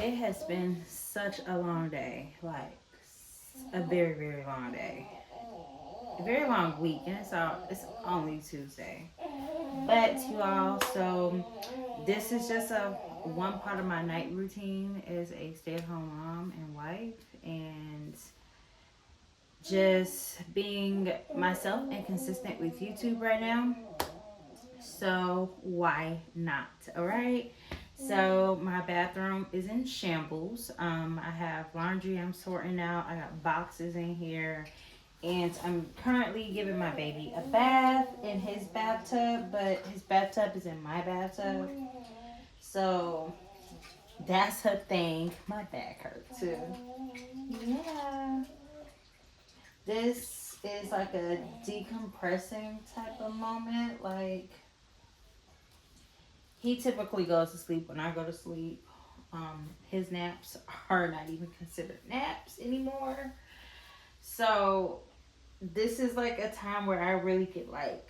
It has been such a long day, like a very, very long day, a very long week, and it's only Tuesday. But you all, so this is just a one part of my night routine as a stay-at-home mom and wife, and just being myself and consistent with YouTube right now. So why not? All right. So my bathroom is in shambles. I have laundry I'm sorting out. I got boxes in here, and I'm currently giving my baby a bath in his bathtub, but his bathtub is in my bathtub. So that's a thing. My back hurts too. Yeah. This is like a decompressing type of moment. Like, he typically goes to sleep when I go to sleep. His naps are not even considered naps anymore. So this is like a time where I really could like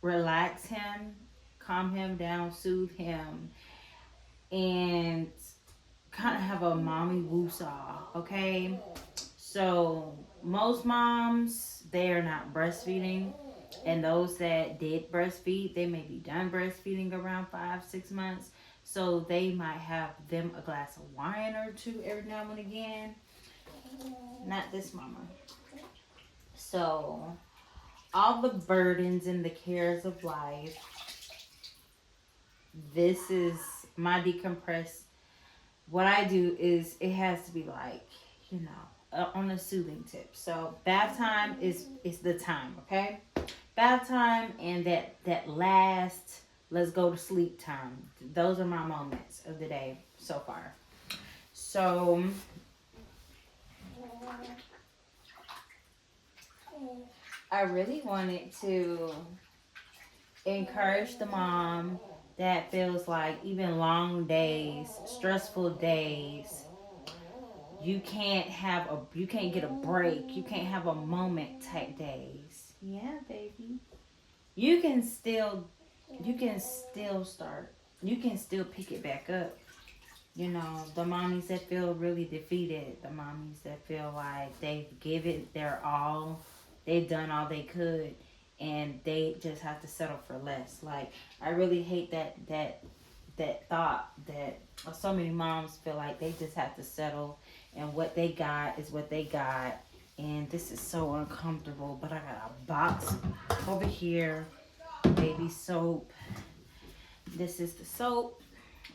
relax him, calm him down, soothe him, and kind of have a mommy woo-saw, okay? So most moms, they are not breastfeeding. And those that did breastfeed, they may be done breastfeeding around 5, 6 months. So they might have them a glass of wine or two every now and again. Not this mama. So all the burdens and the cares of life, this is my decompress. What I do is it has to be like, you know, on a soothing tip. So bath time is the time, okay? Bath time and that last let's go to sleep time. Those are my moments of the day so far. So I really wanted to encourage the mom that feels like even long days, stressful days, you can't get a break, you can't have a moment type days. Yeah, baby. You can still you can still start. You can still pick it back up. You know, the mommies that feel really defeated, the mommies that feel like they've given their all, they've done all they could, and they just have to settle for less. Like, I really hate that thought that so many moms feel like they just have to settle, and what they got is what they got, and this is so uncomfortable. But I got a box over here, baby soap. This is the soap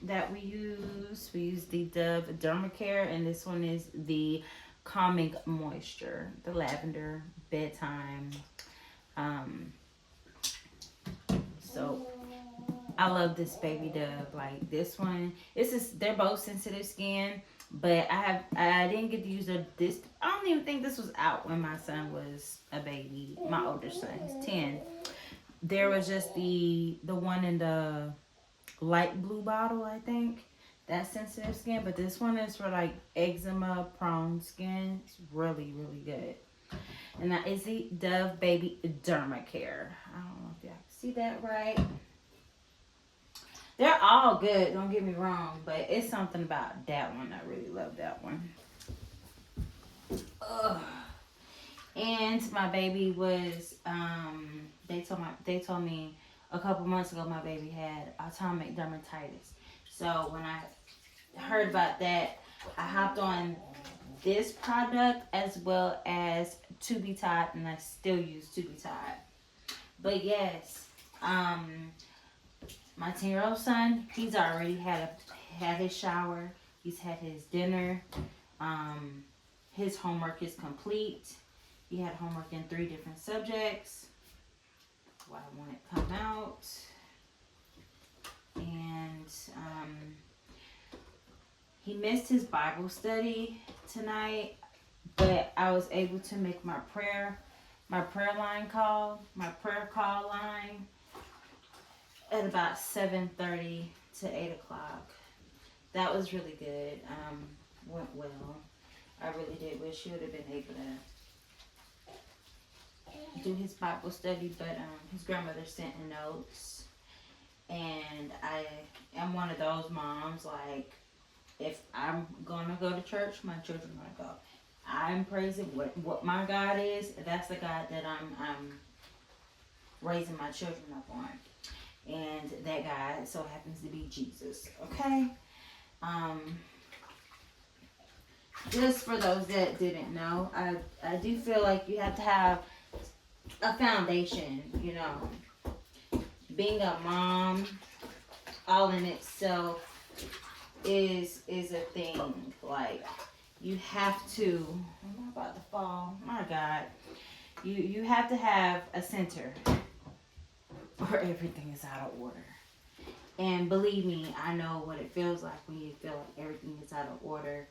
that we use. We use the Dove Dermacare, and this one is the Calming Moisture, the lavender bedtime um, soap. I love this baby Dove. Like this one, this is they're both sensitive skin, but I didn't get to use this. I don't even think this was out when my son was a baby. My older son, he's 10. There was just the one in the light blue bottle, I think. That's sensitive skin, but this one is for like eczema prone skin. It's really, really good. And that is the Dove Baby Dermacare. I don't know if y'all can see that right. They're all good, don't get me wrong, but it's something about that one. I really love that one. Ugh. And my baby was they told me a couple months ago my baby had atomic dermatitis. So when I heard about that, I hopped on this product as well as To Be Tide, and I still use To Be Tide. But yes, my 10-year-old son, he's already had his shower. He's had his dinner. Um, his homework is complete. He had homework in 3 different subjects. Why won't it come out? And he missed his Bible study tonight, but I was able to make my prayer call line at about 7:30 to 8 o'clock. That was really good. Went well. I really did wish he would have been able to do his Bible study, but his grandmother sent him notes, and I am one of those moms like If I'm gonna go to church, my children are gonna go. I'm praising what my God is. That's the God that I'm raising my children up on, and that God so happens to be Jesus. Okay. Just for those that didn't know, I do feel like you have to have a foundation. You know, being a mom, all in itself is a thing. Like, you have to. I'm about to fall. My God, you have to have a center, or everything is out of order. And believe me, I know what it feels like when you feel like everything is out of order.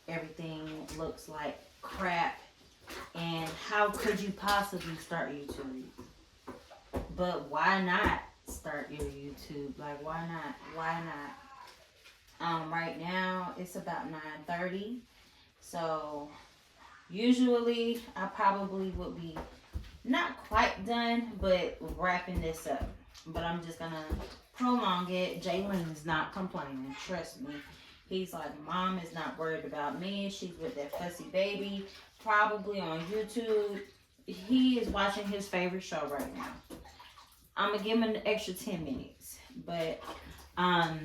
Everything looks like crap. And how could you possibly start YouTube? But why not start your YouTube? Like, why not? Why not? Right now it's about 9:30. So usually I probably would be not quite done, but wrapping this up. But I'm just gonna prolong it. Jalen is not complaining. Trust me. He's like, Mom is not worried about me. She's with that fussy baby. Probably on YouTube. He is watching his favorite show right now. I'm gonna give him an extra 10 minutes. But I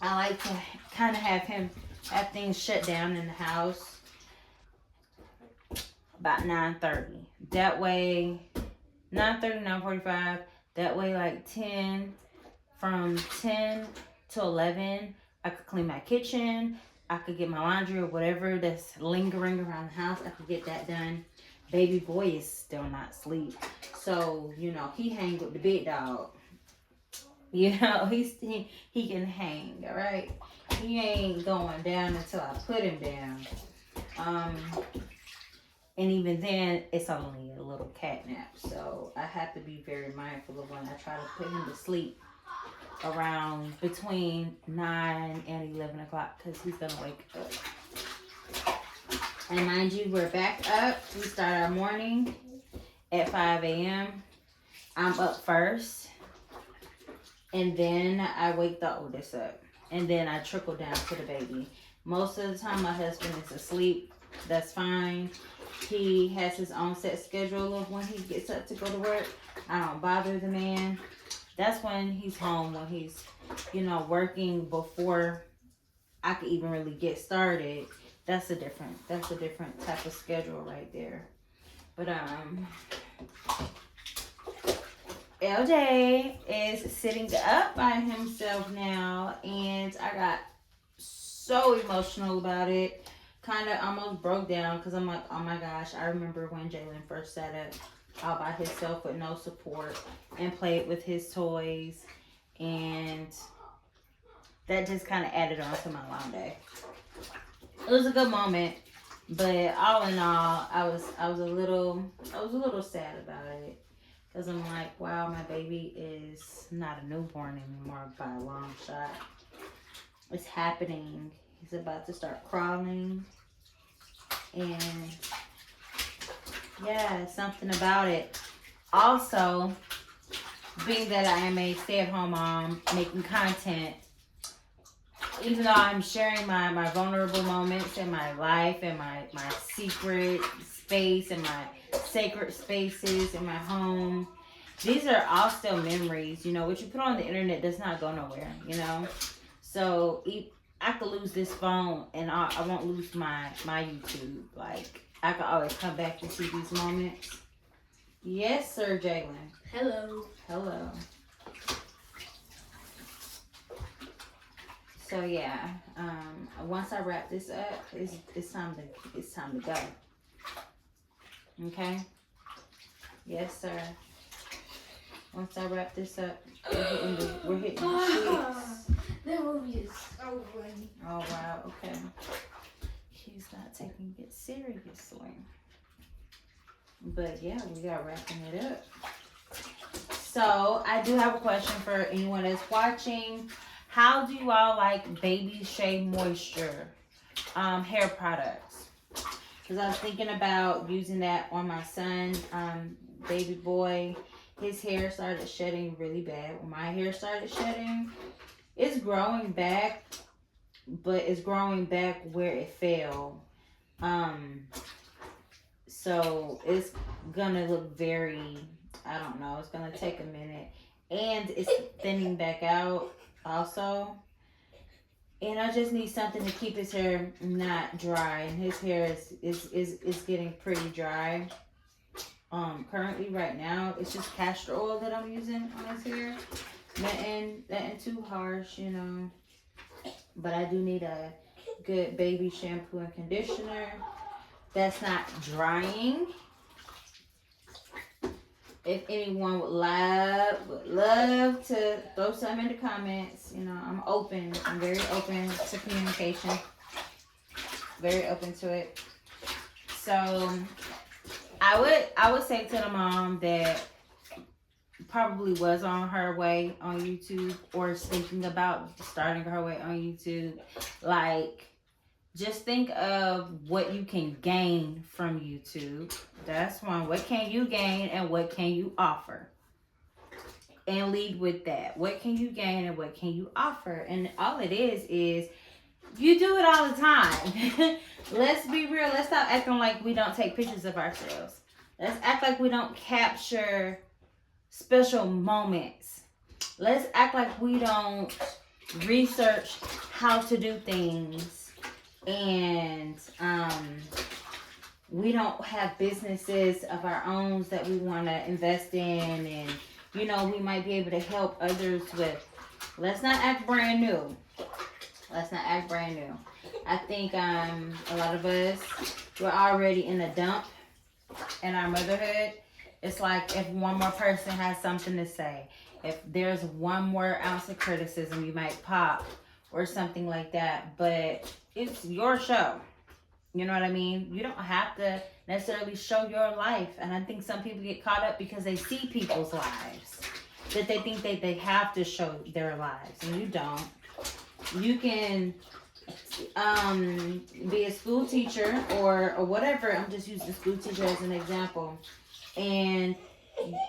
like to kind of have things shut down in the house about 9:30. That way, 9:30, 9:45. That way, like from 10 to 11, I could clean my kitchen. I could get my laundry or whatever that's lingering around the house. I could get that done. Baby boy is still not asleep. So, you know, he hangs with the big dog. You know, he can hang, all right? He ain't going down until I put him down. And even then, it's only a little cat nap. So I have to be very mindful of when I try to put him to sleep around between 9 and 11 o'clock, because he's going to wake up. And mind you, we're back up. We start our morning at 5 a.m. I'm up first. And then I wake the oldest up. And then I trickle down to the baby. Most of the time, my husband is asleep. That's fine. He has his own set schedule of when he gets up to go to work. I don't bother the man. That's when he's home, when he's, you know, working before I could even really get started. That's a different type of schedule right there. But LJ is sitting up by himself now, and I got so emotional about it. Kind of almost broke down, because I'm like, oh my gosh, I remember when Jalen first sat up all by himself with no support and played with his toys, and that just kind of added on to my long day. It was a good moment, but all in all, I was a little sad about it, because I'm like, wow, my baby is not a newborn anymore by a long shot. It's happening. He's about to start crawling, and yeah, something about it. Also, being that I am a stay-at-home mom, making content, even though I'm sharing my vulnerable moments in my life and my secret space and my sacred spaces in my home, these are all still memories. You know, what you put on the internet does not go nowhere, you know? So I could lose this phone and I won't lose my YouTube. Like, I can always come back to see these moments. Yes, sir, Jalen. Hello. Hello. So yeah, once I wrap this up, it's time to go. Okay. Yes, sir. Once I wrap this up, we're hitting the sheets. That movie is so funny. Oh wow. Okay. He's not taking it seriously. But yeah, we are wrapping it up. So I do have a question for anyone that's watching. How do you all like Baby Shea Moisture hair products? Because I was thinking about using that on my son, baby boy. His hair started shedding really bad. When my hair started shedding, it's growing back, but it's growing back where it fell. Um, so it's gonna look very, I don't know, it's gonna take a minute. And it's thinning back out also. And I just need something to keep his hair not dry. And his hair is getting pretty dry. Currently right now it's just castor oil that I'm using on his hair. Nothing too harsh, you know. But I do need a good baby shampoo and conditioner that's not drying. If anyone would love to throw something in the comments, you know, I'm open. I'm very open to communication. Very open to it. So I would say to the mom that probably was on her way on YouTube or is thinking about starting her way on YouTube, like, just think of what you can gain from YouTube. That's one. What can you gain and what can you offer? And lead with that. What can you gain and what can you offer? And all it is you do it all the time. Let's be real. Let's stop acting like we don't take pictures of ourselves. Let's act like we don't capture special moments. Let's act like we don't research how to do things. And we don't have businesses of our own that we want to invest in, and you know, we might be able to help others with. Let's not act brand new. Let's not act brand new. I think a lot of us, we're already in a dump in our motherhood. It's like if one more person has something to say, if there's one more ounce of criticism, you might pop or something like that. But it's your show. You know what I mean? You don't have to necessarily show your life. And I think some people get caught up because they see people's lives, that they think that they have to show their lives. And you don't. You can be a school teacher or whatever. I'm just using school teacher as an example. And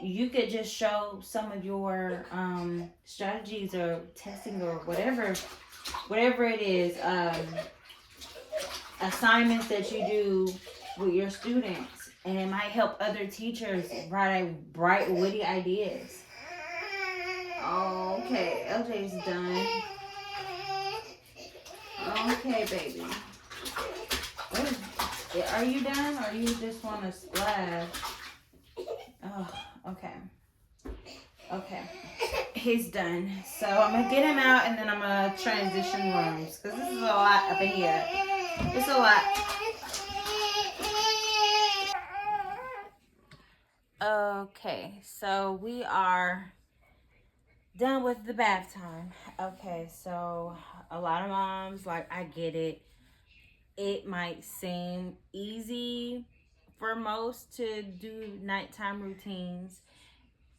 you could just show some of your strategies or testing or whatever it is, assignments that you do with your students, and it might help other teachers write bright, witty ideas. Okay, LJ's done. Okay, baby. Are you done, or you just want to splash? Oh, okay. Okay. He's done. So I'm going to get him out, and then I'm going to transition rooms, because this is a lot up in here. It's a lot. Okay, so we are done with the bath time. Okay, so a lot of moms, like, I get it. It might seem easy for most to do nighttime routines,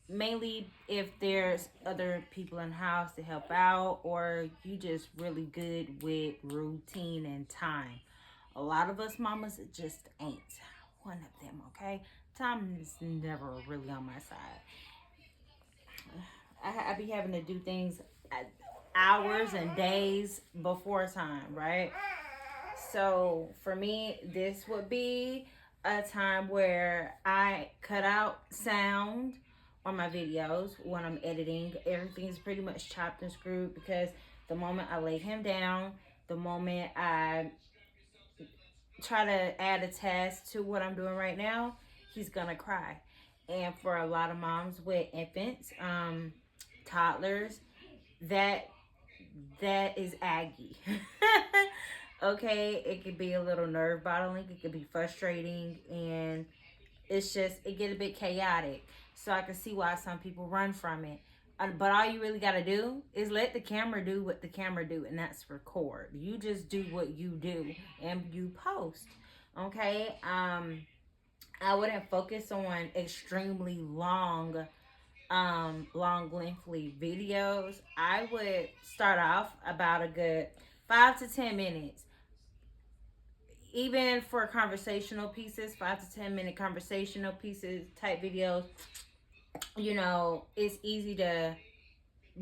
mainly if there's other people in the house to help out, or you just really good with routine and time. A lot of us mamas just ain't one of them, okay? Time is never really on my side. I be having to do things hours and days before time, right? So for me, this would be a time where I cut out sound on my videos when I'm editing. Everything's pretty much chopped and screwed, because the moment I lay him down, the moment I try to add a task to what I'm doing right now, he's gonna cry. And for a lot of moms with infants, toddlers, that is aggy. Okay, it could be a little nerve bottling, it could be frustrating, and it's just, it get a bit chaotic. So I can see why some people run from it. But all you really got to do is let the camera do what the camera do, and that's record. You just do what you do and you post. Okay? I wouldn't focus on extremely long lengthy videos. I would start off about a good 5 to 10 minutes. Even for conversational pieces, 5 to 10 minute conversational pieces type videos, you know, it's easy to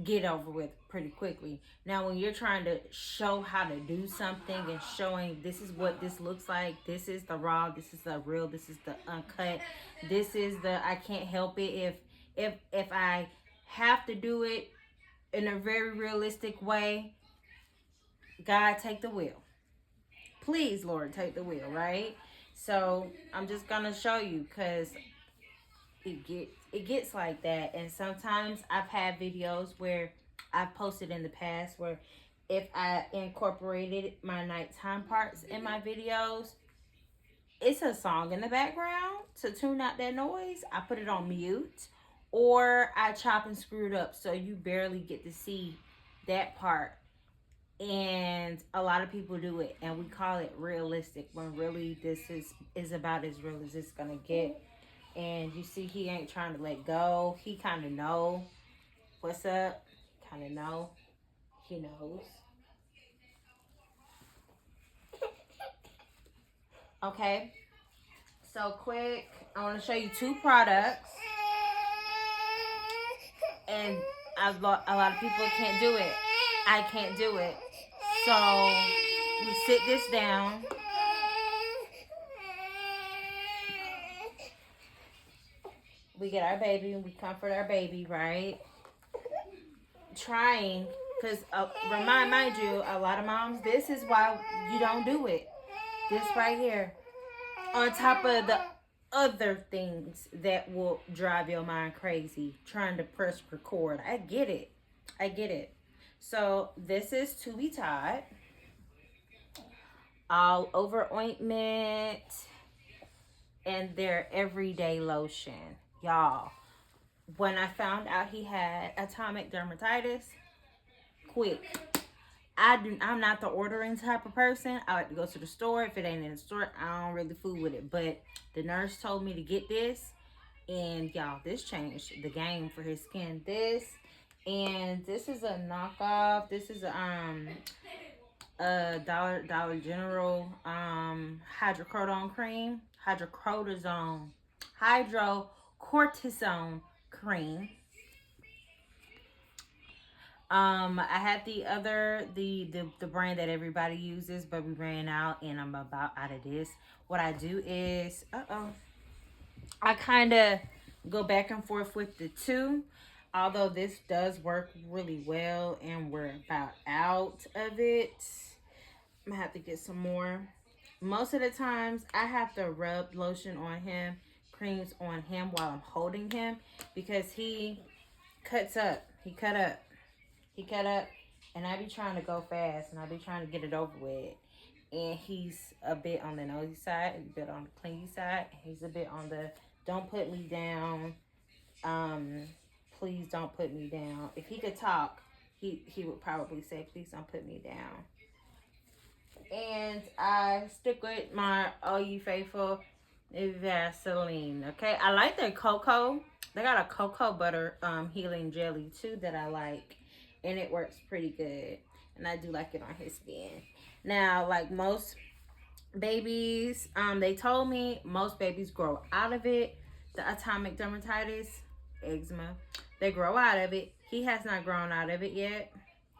get over with pretty quickly. Now, when you're trying to show how to do something and showing this is what this looks like, this is the raw, this is the real, this is the uncut, this is the I can't help it if I have to do it in a very realistic way. God, take the wheel. Please, Lord, take the wheel, right? So I'm just gonna show you because it gets like that. And sometimes I've had videos where I've posted in the past where if I incorporated my nighttime parts in my videos, it's a song in the background to tune out that noise. I put it on mute or I chop and screw it up so you barely get to see that part. And a lot of people do it and we call it realistic when really this is about as real as it's gonna get. And you see he ain't trying to let go. He kind of know what's up. Kind of know. He knows. Okay. So quick, I want to show you 2 products. And a lot of people can't do it. I can't do it. So we sit this down. We get our baby and we comfort our baby, right? Trying, because mind you, a lot of moms, this is why you don't do it. This right here. On top of the other things that will drive your mind crazy, trying to press record. I get it. So this is To Be Taught. All over ointment. And their everyday lotion. Y'all, when I found out he had atopic dermatitis, quick. I'm not the ordering type of person. I like to go to the store. If it ain't in the store, I don't really fool with it. But the nurse told me to get this. And y'all, this changed the game for his skin. This is a knockoff. This is a Dollar General hydrocortisone cream. Hydrocortisone cream. I had the other the brand that everybody uses, but we ran out and I'm about out of this. What I do is I kind of go back and forth with the 2. Although this does work really well and we're about out of it. I'm gonna have to get some more. Most of the times I have to rub lotion on him, creams on him while I'm holding him because he cuts up. He cut up. And I be trying to go fast and I be trying to get it over with. And he's a bit on the nosy side, a bit on the clingy side. He's a bit on the don't put me down. Please don't put me down. If he could talk, he would probably say, please don't put me down. And I stick with my Oh You Faithful Vaseline. Okay, I like their cocoa. They got a cocoa butter healing jelly too that I like. And it works pretty good. And I do like it on his skin. Now, like most babies, they told me most babies grow out of it. The atopic dermatitis, eczema, they grow out of it. He has not grown out of it yet.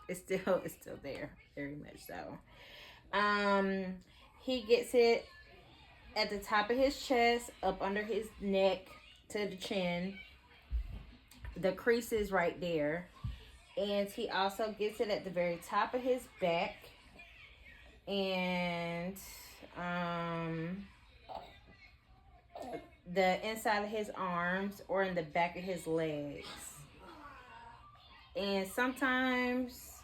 It's still there, very much so. He gets it at the top of his chest, up under his neck to the chin. The crease is right there. And he also gets it at the very top of his back. And the inside of his arms or in the back of his legs. And sometimes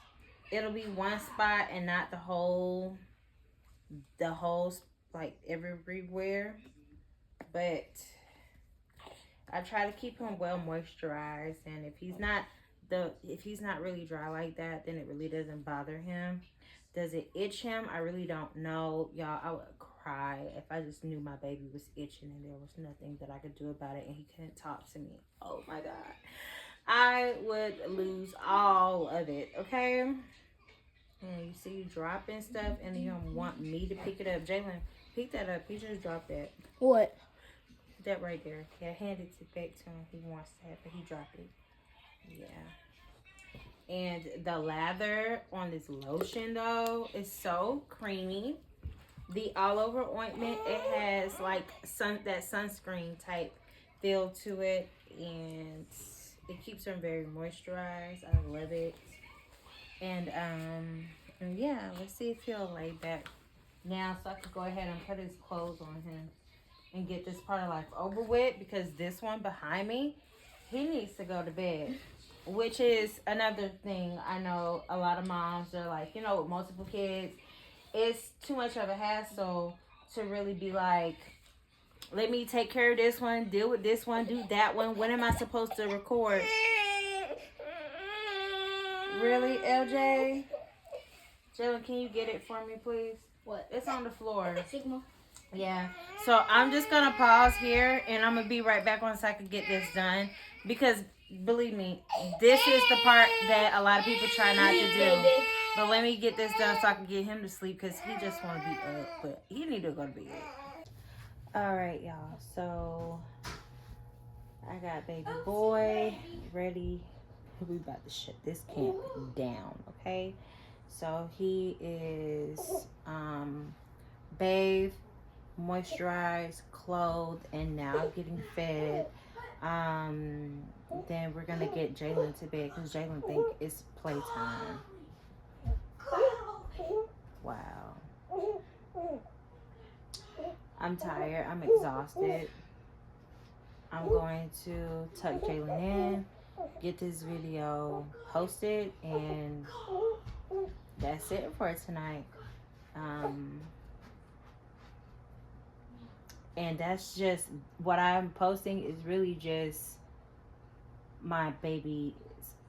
it'll be one spot and not the whole like everywhere. But I try to keep him well moisturized, and if he's not really dry like that, then it really doesn't bother him. Does it itch him? I really don't know. Y'all, I would cry if I just knew my baby was itching and there was nothing that I could do about it and he couldn't talk to me. Oh my God. I would lose all of it, okay? And you see you dropping stuff and you don't want me to pick it up. Jalen, pick that up. He just dropped that. What? That right there. Yeah, hand it back to him. He wants to have it. He dropped it. Yeah. And the lather on this lotion though is so creamy. The all over ointment, it has like that sunscreen type feel to it, and it keeps them very moisturized. I love it. And yeah, let's see if he'll lay back now so I could go ahead and put his clothes on him and get this part of life over with, because this one behind me, he needs to go to bed. Which is another thing. I know a lot of moms are like, you know, with multiple kids, it's too much of a hassle to really be like, let me take care of this one, deal with this one, do that one. When am I supposed to record? Really, LJ? Jalen, can you get it for me, please? What? It's on the floor. Sigma. Yeah. So I'm just going to pause here, and I'm going to be right back once I can get this done. Because, believe me, this is the part that a lot of people try not to do. But let me get this done so I can get him to sleep, because he just want to be up. But he need to go to bed. All right, y'all. So I got baby boy ready. We about to shut this camp down, okay? So he is bathed, moisturized, clothed, and now getting fed. Then we're gonna get Jalen to bed because Jalen think it's playtime. Wow. I'm tired. I'm exhausted. I'm going to tuck Jalen in, get this video posted, and that's it for tonight. And that's just what I'm posting is really just my baby's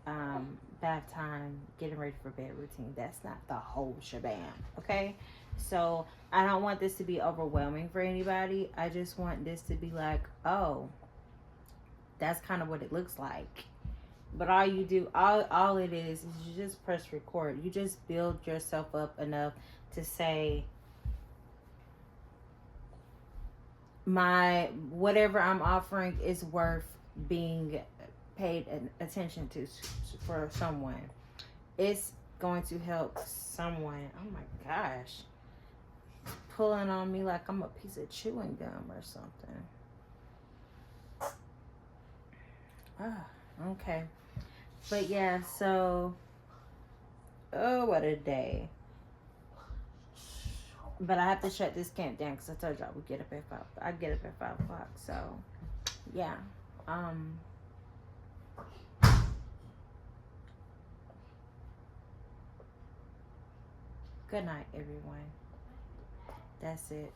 bath time, getting ready for bed routine. That's not the whole shebang, okay? So I don't want this to be overwhelming for anybody. I just want this to be like, oh, that's kind of what it looks like. But all you do, all it is you just press record. You just build yourself up enough to say, my whatever I'm offering is worth being paid attention to for someone. It's going to help someone. Oh my gosh, pulling on me like I'm a piece of chewing gum or something. Okay. But yeah, so oh, what a day. But I have to shut this camp down because I told you I would get up at 5. I get up at 5 o'clock. So yeah. Good night, everyone. That's it.